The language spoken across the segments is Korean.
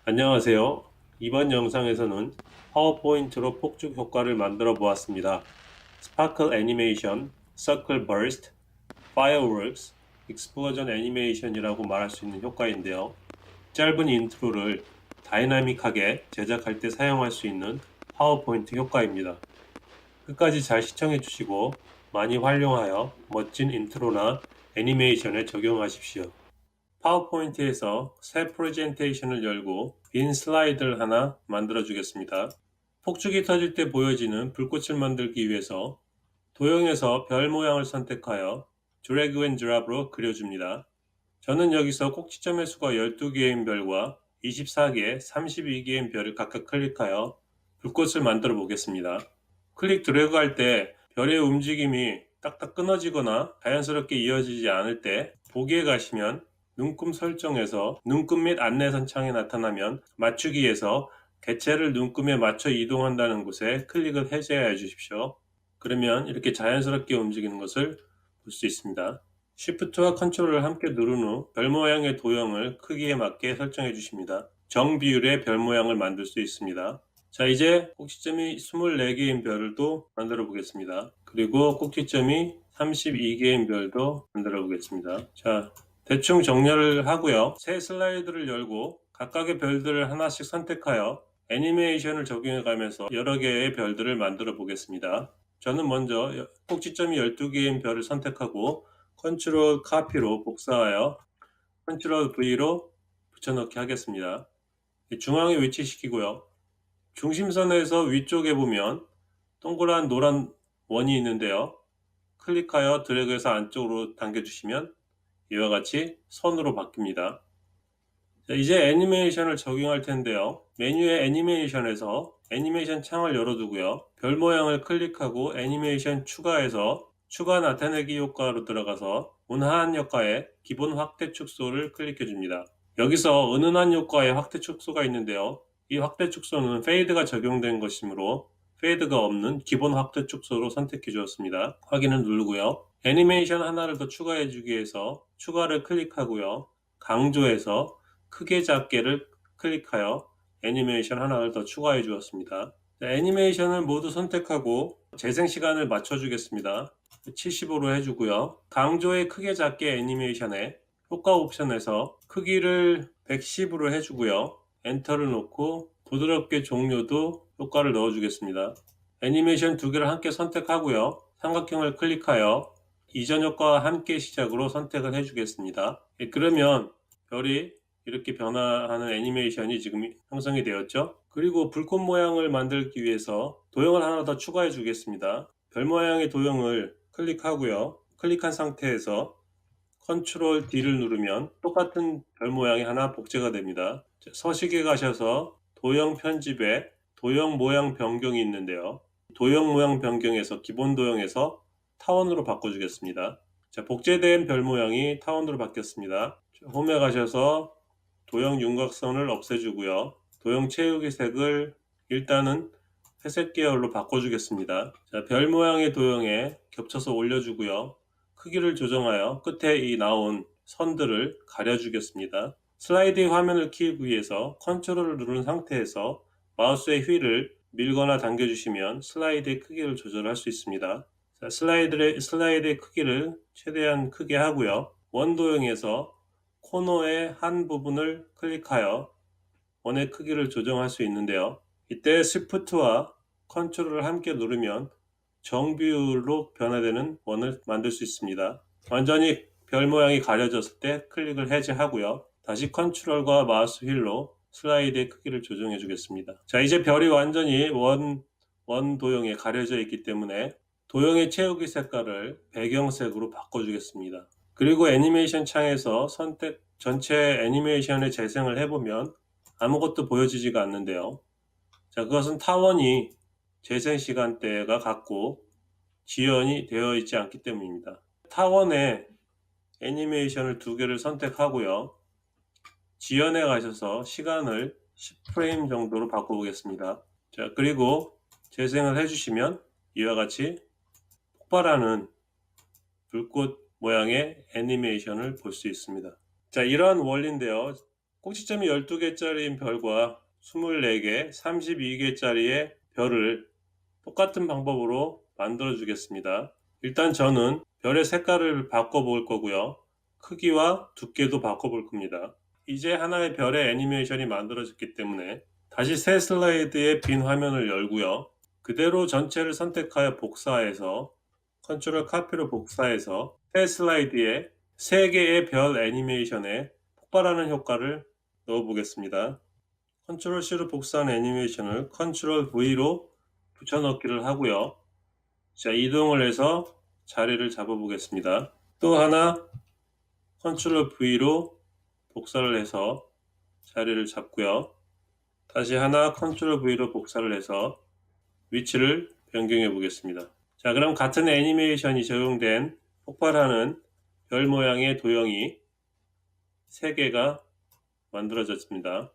안녕하세요. 이번 영상에서는 파워포인트로 폭죽 효과를 만들어 보았습니다. 스파클 애니메이션, 서클 버스트, 파이어웍스, 익스플로전 애니메이션이라고 말할 수 있는 효과인데요. 짧은 인트로를 다이나믹하게 제작할 때 사용할 수 있는 파워포인트 효과입니다. 끝까지 잘 시청해 주시고 많이 활용하여 멋진 인트로나 애니메이션에 적용하십시오. 파워포인트에서 새 프레젠테이션을 열고 빈 슬라이드를 하나 만들어 주겠습니다. 폭죽이 터질 때 보여지는 불꽃을 만들기 위해서 도형에서 별 모양을 선택하여 드래그 앤 드랍으로 그려줍니다. 저는 여기서 꼭지점의 수가 12개인 별과 24개, 32개인 별을 각각 클릭하여 불꽃을 만들어 보겠습니다. 클릭 드래그 할 때 별의 움직임이 딱딱 끊어지거나 자연스럽게 이어지지 않을 때 보기에 가시면 눈금 설정에서 눈금 및 안내선 창에 나타나면 맞추기에서 개체를 눈금에 맞춰 이동한다는 곳에 클릭을 해제해 주십시오. 그러면 이렇게 자연스럽게 움직이는 것을 볼 수 있습니다. Shift와 Ctrl을 함께 누른 후 별 모양의 도형을 크기에 맞게 설정해 주십니다. 정비율의 별 모양을 만들 수 있습니다. 자, 이제 꼭지점이 24개인 별을 또 만들어 보겠습니다. 그리고 꼭지점이 32개인 별도 만들어 보겠습니다. 자, 대충 정렬을 하고요. 새 슬라이드를 열고 각각의 별들을 하나씩 선택하여 애니메이션을 적용해 가면서 여러 개의 별들을 만들어 보겠습니다. 저는 먼저 꼭지점이 12개인 별을 선택하고 컨트롤 카피로 복사하여 컨트롤 V로 붙여넣기 하겠습니다. 중앙에 위치시키고요. 중심선에서 위쪽에 보면 동그란 노란 원이 있는데요. 클릭하여 드래그해서 안쪽으로 당겨주시면 이와 같이 선으로 바뀝니다. 자, 이제 애니메이션을 적용할 텐데요. 메뉴의 애니메이션에서 애니메이션 창을 열어두고요. 별 모양을 클릭하고 애니메이션 추가해서 추가 나타내기 효과로 들어가서 은하한 효과의 기본 확대 축소를 클릭해 줍니다. 여기서 은은한 효과의 확대 축소가 있는데요. 이 확대 축소는 페이드가 적용된 것이므로 페이드가 없는 기본 확대 축소로 선택해 주었습니다. 확인을 누르고요. 애니메이션 하나를 더 추가해 주기 위해서 추가를 클릭하고요. 강조해서 크게 작게를 클릭하여 애니메이션 하나를 더 추가해 주었습니다. 애니메이션을 모두 선택하고 재생 시간을 맞춰 주겠습니다. 75로 해주고요. 강조의 크게 작게 애니메이션에 효과 옵션에서 크기를 110으로 해주고요. 엔터를 놓고 부드럽게 종료도 효과를 넣어주겠습니다. 애니메이션 두 개를 함께 선택하고요. 삼각형을 클릭하여 이전 효과와 함께 시작으로 선택을 해주겠습니다. 그러면 별이 이렇게 변화하는 애니메이션이 지금 형성이 되었죠. 그리고 불꽃 모양을 만들기 위해서 도형을 하나 더 추가해 주겠습니다. 별 모양의 도형을 클릭하고요. 클릭한 상태에서 컨트롤 D를 누르면 똑같은 별 모양이 하나 복제가 됩니다. 서식에 가셔서 도형 편집에 도형 모양 변경이 있는데요. 도형 모양 변경에서 기본 도형에서 타원으로 바꿔주겠습니다. 자, 복제된 별 모양이 타원으로 바뀌었습니다. 홈에 가셔서 도형 윤곽선을 없애주고요. 도형 채우기 색을 일단은 회색 계열로 바꿔주겠습니다. 자, 별 모양의 도형에 겹쳐서 올려주고요. 크기를 조정하여 끝에 이 나온 선들을 가려주겠습니다. 슬라이드 화면을 키우기 위해서 컨트롤을 누른 상태에서 마우스의 휠을 밀거나 당겨주시면 슬라이드의 크기를 조절할 수 있습니다. 자, 슬라이드의 크기를 최대한 크게 하고요. 원도형에서 코너의 한 부분을 클릭하여 원의 크기를 조정할 수 있는데요. 이때 Shift와 컨트롤을 함께 누르면 정비율로 변화되는 원을 만들 수 있습니다. 완전히 별 모양이 가려졌을 때 클릭을 해제하고요. 다시 컨트롤과 마우스 휠로 슬라이드의 크기를 조정해 주겠습니다. 자, 이제 별이 완전히 원 도형에 가려져 있기 때문에 도형의 채우기 색깔을 배경색으로 바꿔주겠습니다. 그리고 애니메이션 창에서 전체 애니메이션의 재생을 해보면 아무것도 보여지지가 않는데요. 자, 그것은 타원이 재생 시간대가 같고 지연이 되어 있지 않기 때문입니다. 타원에 애니메이션을 두 개를 선택하고요. 지연에 가셔서 시간을 10프레임 정도로 바꿔보겠습니다. 자, 그리고 재생을 해주시면 이와 같이 폭발하는 불꽃 모양의 애니메이션을 볼 수 있습니다. 자, 이러한 원리인데요. 꼭지점이 12개짜리인 별과 24개, 32개짜리의 별을 똑같은 방법으로 만들어 주겠습니다. 일단 저는 별의 색깔을 바꿔볼 거고요. 크기와 두께도 바꿔볼 겁니다. 이제 하나의 별의 애니메이션이 만들어졌기 때문에 다시 새 슬라이드의 빈 화면을 열고요. 그대로 전체를 선택하여 복사해서 컨트롤 카피로 복사해서 새 슬라이드에 3개의 별 애니메이션에 폭발하는 효과를 넣어 보겠습니다. 컨트롤 C로 복사한 애니메이션을 컨트롤 V로 붙여넣기를 하고요. 자, 이동을 해서 자리를 잡아 보겠습니다. 또 하나 컨트롤 V로 복사를 해서 자리를 잡고요. 다시 하나 컨트롤 V로 복사를 해서 위치를 변경해 보겠습니다. 자, 그럼 같은 애니메이션이 적용된 폭발하는 별 모양의 도형이 3개가 만들어졌습니다.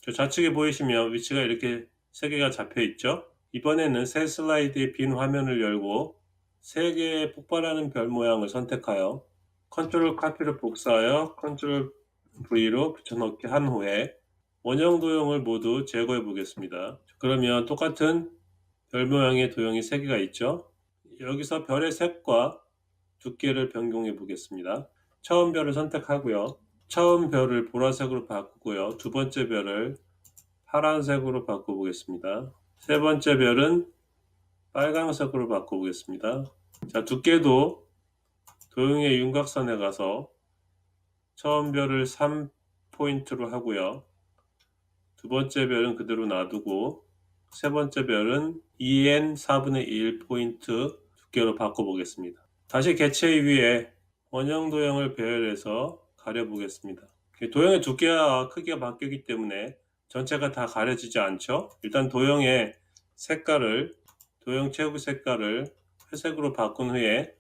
저 좌측에 보이시면 위치가 이렇게 3개가 잡혀 있죠. 이번에는 새 슬라이드의 빈 화면을 열고 3개의 폭발하는 별 모양을 선택하여 컨트롤 카피로 복사하여 컨트롤 V로 붙여넣기 한 후에 원형 도형을 모두 제거해 보겠습니다. 그러면 똑같은 별 모양의 도형이 3개가 있죠. 여기서 별의 색과 두께를 변경해 보겠습니다. 처음 별을 선택하고요. 처음 별을 보라색으로 바꾸고요. 두 번째 별을 파란색으로 바꿔보겠습니다. 세 번째 별은 빨강색으로 바꿔보겠습니다. 자, 두께도 도형의 윤곽선에 가서 처음 별을 3포인트로 하고요. 두 번째 별은 그대로 놔두고 세 번째 별은 2n 4분의 1포인트 두께로 바꿔보겠습니다. 다시 개체 위에 원형 도형을 배열해서 가려보겠습니다. 도형의 두께와 크기가 바뀌기 때문에 전체가 다 가려지지 않죠. 일단 도형의 색깔을 도형 채우기 색깔을 회색으로 바꾼 후에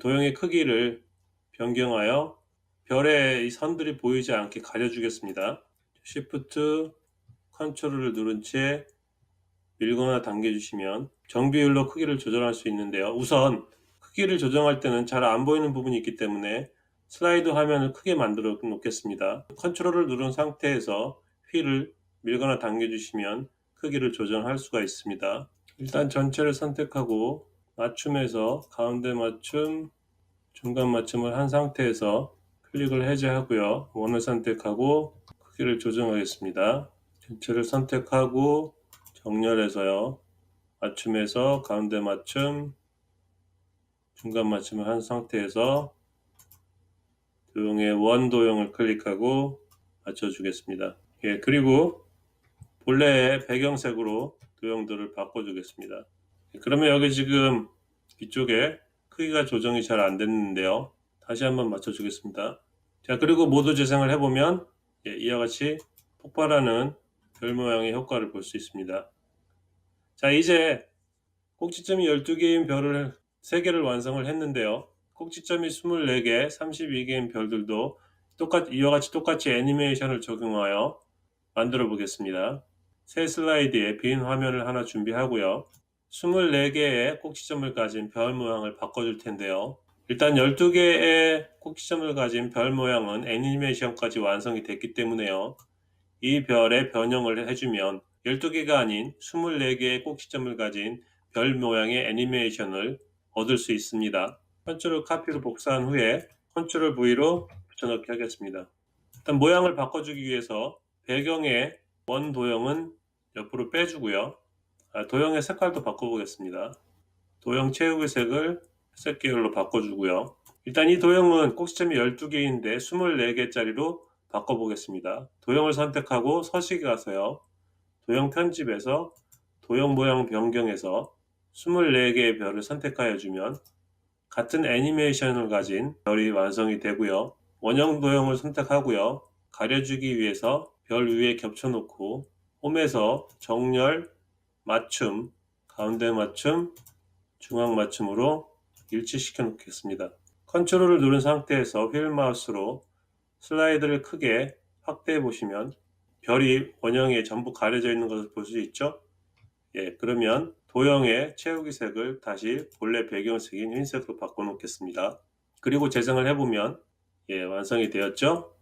도형의 크기를 변경하여 별의 이 선들이 보이지 않게 가려주겠습니다. Shift 컨트롤을 누른 채 밀거나 당겨주시면 정비율로 크기를 조절할 수 있는데요. 우선 크기를 조정할 때는 잘 안 보이는 부분이 있기 때문에 슬라이드 화면을 크게 만들어 놓겠습니다. 컨트롤을 누른 상태에서 휠을 밀거나 당겨주시면 크기를 조정할 수가 있습니다. 일단 전체를 선택하고 맞춤에서 가운데 맞춤, 중간 맞춤을 한 상태에서 클릭을 해제하고요. 원을 선택하고 크기를 조정하겠습니다. 전체를 선택하고 정렬해서요. 맞춤에서 가운데 맞춤, 중간 맞춤을 한 상태에서 도형의 원 도형을 클릭하고 맞춰주겠습니다. 예, 그리고 본래의 배경색으로 도형들을 바꿔주겠습니다. 예, 그러면 여기 지금 이쪽에 크기가 조정이 잘 안 됐는데요. 다시 한번 맞춰주겠습니다. 자, 그리고 모두 재생을 해보면 예, 이와 같이 폭발하는 별 모양의 효과를 볼 수 있습니다. 자, 이제 꼭지점이 12개인 별을 3개를 완성을 했는데요. 꼭지점이 24개, 32개인 별들도 이와 같이 똑같이 애니메이션을 적용하여 만들어 보겠습니다. 새 슬라이드에 빈 화면을 하나 준비하고요. 24개의 꼭지점을 가진 별 모양을 바꿔줄 텐데요. 일단 12개의 꼭지점을 가진 별 모양은 애니메이션까지 완성이 됐기 때문에요. 이 별의 변형을 해주면 12개가 아닌 24개의 꼭지점을 가진 별 모양의 애니메이션을 얻을 수 있습니다. 컨트롤 카피로 복사한 후에 컨트롤 V로 붙여넣기 하겠습니다. 일단 모양을 바꿔주기 위해서 배경의 원 도형은 옆으로 빼주고요. 도형의 색깔도 바꿔보겠습니다. 도형 채우기 색을 회색 계열로 바꿔주고요. 일단 이 도형은 꼭지점이 12개인데 24개짜리로 바꿔보겠습니다. 도형을 선택하고 서식에 가서요. 도형 편집에서 도형 모양 변경에서 24개의 별을 선택하여 주면 같은 애니메이션을 가진 별이 완성이 되고요. 원형 도형을 선택하고요. 가려주기 위해서 별 위에 겹쳐놓고 홈에서 정렬, 맞춤, 가운데 맞춤, 중앙 맞춤으로 일치시켜 놓겠습니다. 컨트롤을 누른 상태에서 휠 마우스로 슬라이드를 크게 확대해 보시면 별이 원형에 전부 가려져 있는 것을 볼 수 있죠? 예, 그러면 도형의 채우기 색을 다시 본래 배경색인 흰색으로 바꿔 놓겠습니다. 그리고 재생을 해보면 예, 완성이 되었죠?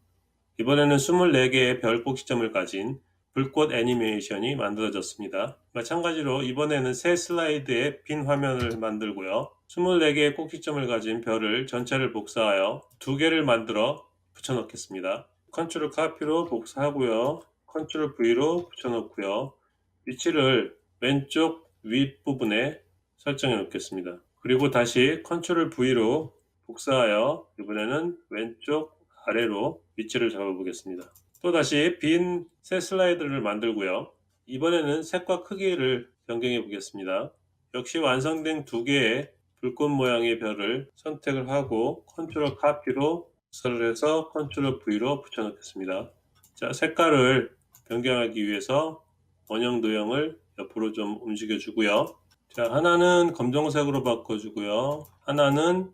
이번에는 24개의 별 꼭지점을 가진 불꽃 애니메이션이 만들어졌습니다. 마찬가지로 이번에는 새 슬라이드의 빈 화면을 만들고요. 24개의 꼭지점을 가진 별을 전체를 복사하여 2개를 만들어 붙여넣겠습니다. 컨트롤 카피로 복사하고요. 컨트롤 V로 붙여넣고요. 위치를 왼쪽 윗부분에 설정해 놓겠습니다. 그리고 다시 컨트롤 V로 복사하여 이번에는 왼쪽 아래로 위치를 잡아보겠습니다. 또다시 빈 새 슬라이드를 만들고요. 이번에는 색과 크기를 변경해 보겠습니다. 역시 완성된 2개의 불꽃 모양의 별을 선택을 하고 컨트롤 카피로 복사를 해서 컨트롤 V로 붙여넣겠습니다. 자, 색깔을 변경하기 위해서 원형 도형을 옆으로 좀 움직여 주고요. 자, 하나는 검정색으로 바꿔주고요. 하나는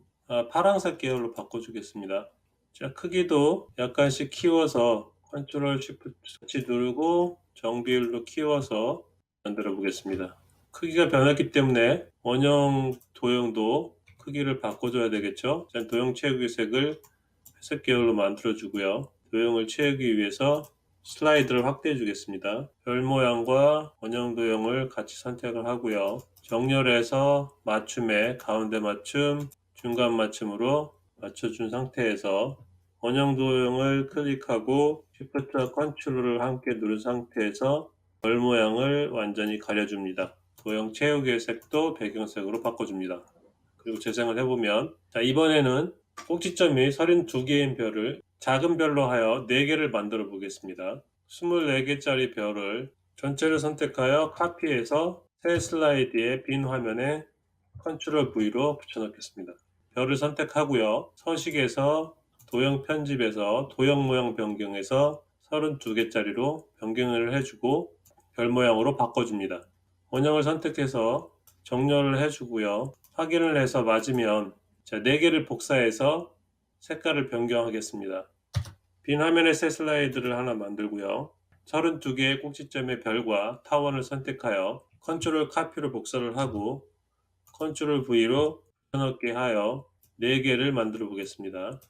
파란색 계열로 바꿔주겠습니다. 자, 크기도 약간씩 키워서 컨트롤 쉬프트 터치 누르고 정비율로 키워서 만들어 보겠습니다. 크기가 변했기 때문에 원형 도형도 크기를 바꿔줘야 되겠죠. 자, 도형 채우기 색을 회색 계열로 만들어 주고요. 도형을 채우기 위해서 슬라이드를 확대해 주겠습니다. 별 모양과 원형 도형을 같이 선택을 하고요. 정렬해서 맞춤에 가운데 맞춤, 중간 맞춤으로 맞춰준 상태에서 원형 도형을 클릭하고 Shift 컨트롤을 함께 누른 상태에서 별 모양을 완전히 가려줍니다. 도형 채우기의 색도 배경색으로 바꿔줍니다. 그리고 재생을 해보면, 자, 이번에는 꼭지점이 32개인 별을 작은 별로 하여 4개를 만들어 보겠습니다. 24개짜리 별을 전체를 선택하여 카피해서 새 슬라이드의 빈 화면에 컨트롤 V로 붙여넣겠습니다. 별을 선택하고요. 서식에서 도형 편집에서 도형 모양 변경해서 32개짜리로 변경을 해주고 별 모양으로 바꿔줍니다. 원형을 선택해서 정렬을 해주고요. 확인을 해서 맞으면 4개를 복사해서 색깔을 변경하겠습니다. 빈 화면에 새 슬라이드를 하나 만들고요. 32개의 꼭지점의 별과 타원을 선택하여 컨트롤 카피로 복사를 하고 컨트롤 V로 붙여넣기 하여 4개를 만들어 보겠습니다.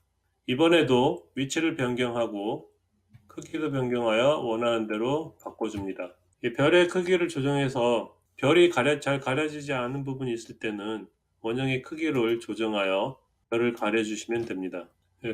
이번에도 위치를 변경하고 크기도 변경하여 원하는 대로 바꿔줍니다. 이 별의 크기를 조정해서 별이 잘 가려지지 않은 부분이 있을 때는 원형의 크기를 조정하여 별을 가려주시면 됩니다.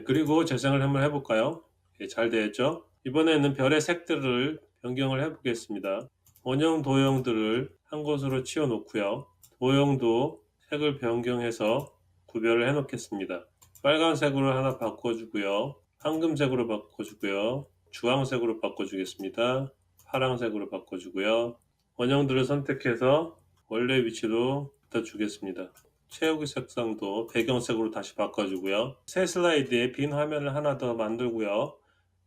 그리고 재생을 한번 해볼까요? 잘 되었죠? 이번에는 별의 색들을 변경을 해보겠습니다. 원형 도형들을 한 곳으로 치워 놓고요. 도형도 색을 변경해서 구별을 해 놓겠습니다. 빨간색으로 하나 바꿔주고요. 황금색으로 바꿔주고요. 주황색으로 바꿔주겠습니다. 파란색으로 바꿔주고요. 원형들을 선택해서 원래 위치로 붙여주겠습니다. 채우기 색상도 배경색으로 다시 바꿔주고요. 새 슬라이드에 빈 화면을 하나 더 만들고요.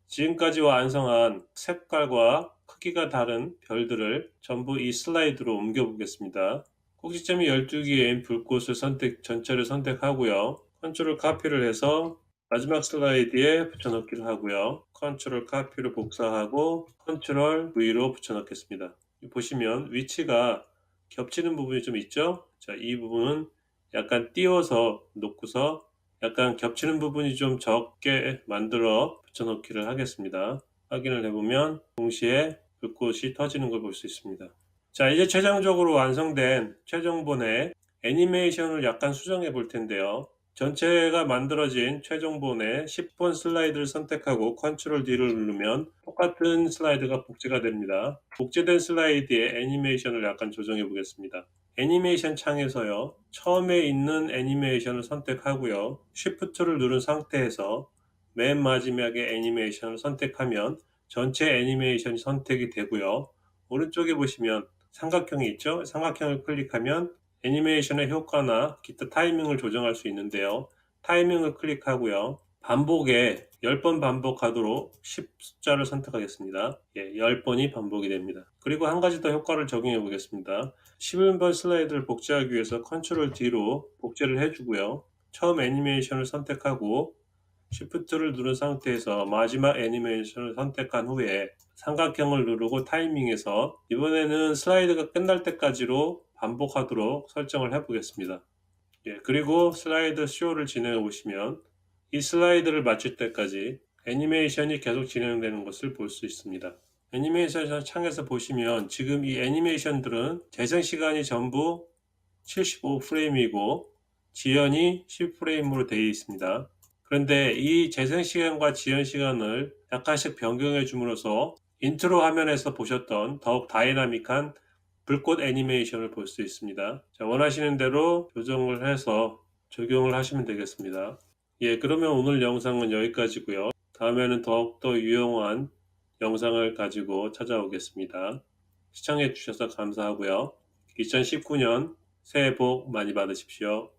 지금까지 완성한 색깔과 크기가 다른 별들을 전부 이 슬라이드로 옮겨 보겠습니다. 꼭지점이 12개인 불꽃을 전체를 선택하고요. 컨트롤 카피를 해서 마지막 슬라이드에 붙여넣기를 하고요. 컨트롤 카피로 복사하고 컨트롤 V로 붙여넣겠습니다. 보시면 위치가 겹치는 부분이 좀 있죠? 자, 이 부분은 약간 띄워서 놓고서 약간 겹치는 부분이 좀 적게 만들어 붙여넣기를 하겠습니다. 확인을 해보면 동시에 불꽃이 터지는 걸 볼 수 있습니다. 자, 이제 최종적으로 완성된 최종본의 애니메이션을 약간 수정해 볼 텐데요. 전체가 만들어진 최종본의 10번 슬라이드를 선택하고 컨트롤 D를 누르면 똑같은 슬라이드가 복제가 됩니다. 복제된 슬라이드의 애니메이션을 약간 조정해 보겠습니다. 애니메이션 창에서요. 처음에 있는 애니메이션을 선택하고요. Shift를 누른 상태에서 맨 마지막에 애니메이션을 선택하면 전체 애니메이션이 선택이 되고요. 오른쪽에 보시면 삼각형이 있죠? 삼각형을 클릭하면 애니메이션의 효과나 기타 타이밍을 조정할 수 있는데요. 타이밍을 클릭하고요. 반복에 10번 반복하도록 10 숫자를 선택하겠습니다. 10번이 반복이 됩니다. 그리고 한 가지 더 효과를 적용해 보겠습니다. 11번 슬라이드를 복제하기 위해서 컨트롤 D로 복제를 해주고요. 처음 애니메이션을 선택하고 Shift를 누른 상태에서 마지막 애니메이션을 선택한 후에 삼각형을 누르고 타이밍에서 이번에는 슬라이드가 끝날 때까지로 반복하도록 설정을 해 보겠습니다. 그리고 슬라이드 쇼를 진행해 보시면 이 슬라이드를 마칠 때까지 애니메이션이 계속 진행되는 것을 볼 수 있습니다. 애니메이션 창에서 보시면 지금 이 애니메이션들은 재생 시간이 전부 75프레임이고 지연이 10프레임으로 되어 있습니다. 그런데 이 재생 시간과 지연 시간을 약간씩 변경해 줌으로써 인트로 화면에서 보셨던 더욱 다이나믹한 불꽃 애니메이션을 볼 수 있습니다. 자, 원하시는 대로 조정을 해서 적용을 하시면 되겠습니다. 예, 그러면 오늘 영상은 여기까지고요. 다음에는 더욱더 유용한 영상을 가지고 찾아오겠습니다. 시청해 주셔서 감사하고요. 2019년 새해 복 많이 받으십시오.